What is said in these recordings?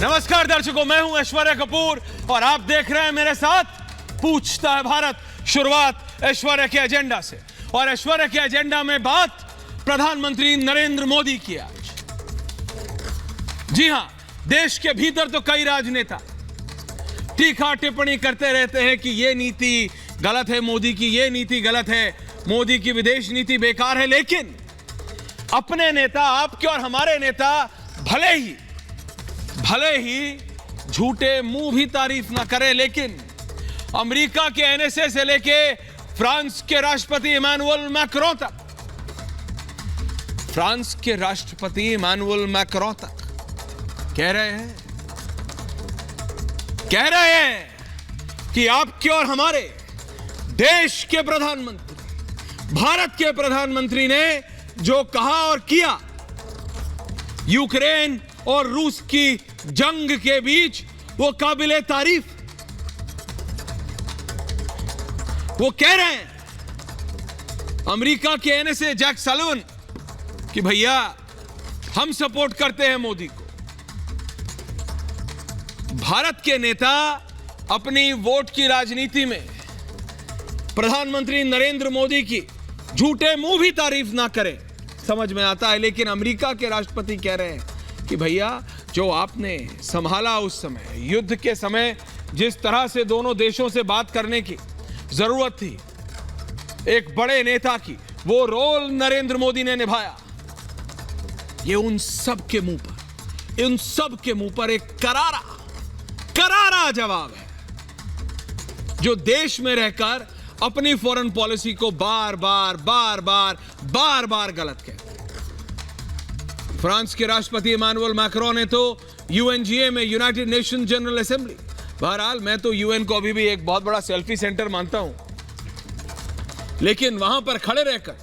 नमस्कार दर्शकों, मैं हूं ऐश्वर्या कपूर और आप देख रहे हैं मेरे साथ पूछता है भारत। शुरुआत ऐश्वर्या के एजेंडा से, और ऐश्वर्या के एजेंडा में बात प्रधानमंत्री नरेंद्र मोदी की आज। जी हां, देश के भीतर तो कई राजनेता तीखा टिप्पणी करते रहते हैं कि यह नीति गलत है, मोदी की यह नीति गलत है, मोदी की विदेश नीति बेकार है। लेकिन अपने नेता, आपके और हमारे नेता भले ही झूठे मुंह भी तारीफ ना करें, लेकिन अमेरिका के एनएसए से लेके फ्रांस के राष्ट्रपति इमानुएल मैक्रों तक कह रहे हैं कि आपके और हमारे देश के प्रधानमंत्री, भारत के प्रधानमंत्री ने जो कहा और किया, यूक्रेन और रूस की जंग के बीच, वो काबिले तारीफ। वो कह रहे हैं अमेरिका के एनएसए जैक सलिवन कि भैया हम सपोर्ट करते हैं मोदी को। भारत के नेता अपनी वोट की राजनीति में प्रधानमंत्री नरेंद्र मोदी की झूठे मुंह भी तारीफ ना करें, समझ में आता है। लेकिन अमेरिका के राष्ट्रपति कह रहे हैं कि भैया जो आपने संभाला उस समय, युद्ध के समय जिस तरह से दोनों देशों से बात करने की जरूरत थी एक बड़े नेता की, वो रोल नरेंद्र मोदी ने निभाया। ये उन सब के मुंह पर एक करारा जवाब है, जो देश में रहकर अपनी फॉरेन पॉलिसी को बार बार गलत कहते हैं। फ्रांस के राष्ट्रपति इमानुएल मैक्रों ने तो यूएनजीए में, यूनाइटेड नेशन जनरल असेंबली, बहरहाल मैं तो यूएन को अभी भी एक बहुत बड़ा सेल्फी सेंटर मानता हूं, लेकिन वहां पर खड़े रहकर,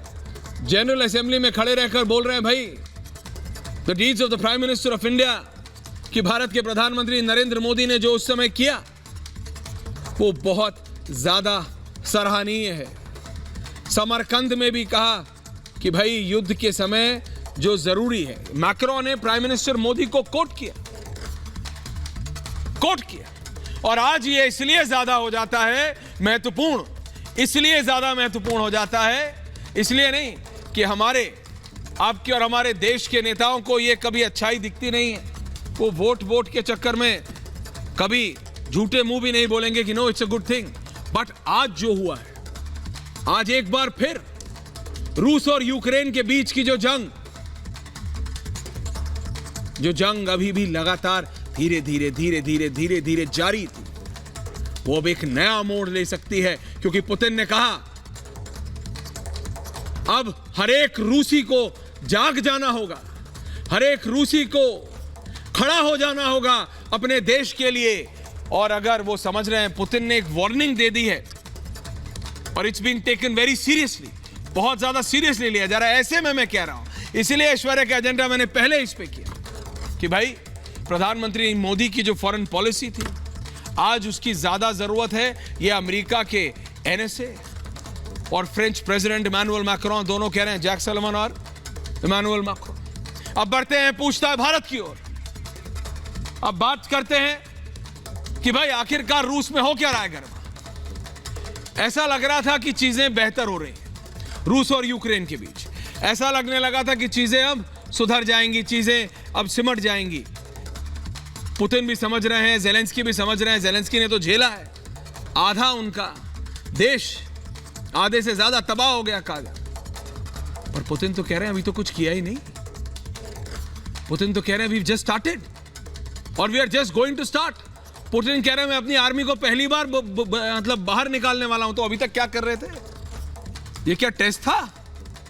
जनरल असेंबली में खड़े रहकर बोल रहे हैं भाई, the deeds of the prime minister of India, कि भारत के प्रधानमंत्री नरेंद्र मोदी ने जो उस समय किया वो बहुत ज्यादा सराहनीय है। समरकंद में भी कहा कि भाई युद्ध के समय जो जरूरी है, मैक्रों ने प्राइम मिनिस्टर मोदी को कोट किया। और आज ये इसलिए ज्यादा हो जाता है महत्वपूर्ण, इसलिए नहीं कि आपके और हमारे देश के नेताओं को ये कभी अच्छाई दिखती नहीं है। वो वोट के चक्कर में कभी झूठे मुंह भी नहीं बोलेंगे कि no it's a good thing. But आज जो हुआ है, आज एक बार फिर रूस और यूक्रेन के बीच की जो जंग अभी भी लगातार धीरे धीरे जारी थी, वो अब एक नया मोड़ ले सकती है, क्योंकि पुतिन ने कहा अब हर एक रूसी को जाग जाना होगा, हर एक रूसी को खड़ा हो जाना होगा अपने देश के लिए। और अगर वो समझ रहे हैं, पुतिन ने एक वार्निंग दे दी है और it's been taken very seriously, बहुत ज्यादा सीरियसली लिया जा रहा है। ऐसे में मैं कह रहा हूं, इसलिए ऐश्वर्या का एजेंडा मैंने पहले इस पे किया कि भाई प्रधानमंत्री मोदी की जो फॉरेन पॉलिसी थी, आज उसकी ज्यादा जरूरत है। ये अमेरिका के एनएसए और फ्रेंच प्रेसिडेंट इमानुएल मैक्रों दोनों कह रहे हैं, जैक सलिवन और इमानुएल मैक्रों। अब बढ़ते हैं पूछता है भारत की ओर। अब बात करते हैं कि भाई आखिरकार रूस में हो क्या रहा है गर्मा। ऐसा लग रहा था कि चीजें बेहतर हो रही हैं रूस और यूक्रेन के बीच। ऐसा लगने लगा था कि चीजें अब सुधर जाएंगी, चीजें अब सिमट जाएंगी। पुतिन भी समझ रहे हैं, ज़ेलेंस्की भी समझ रहे हैं। ज़ेलेंस्की ने तो झेला है, आधा उनका देश आधे से ज्यादा तबाह हो गया कागा। पर पुतिन तो कह रहे हैं अभी तो कुछ किया ही नहीं। पुतिन तो कह रहे हैं वी जस्ट स्टार्टेड और we are just going to start. Putin कह रहे हैं मैं अपनी आर्मी को पहली बार मतलब बाहर निकालने वाला हूं। तो अभी तक क्या कर रहे थे? ये क्या टेस्ट था?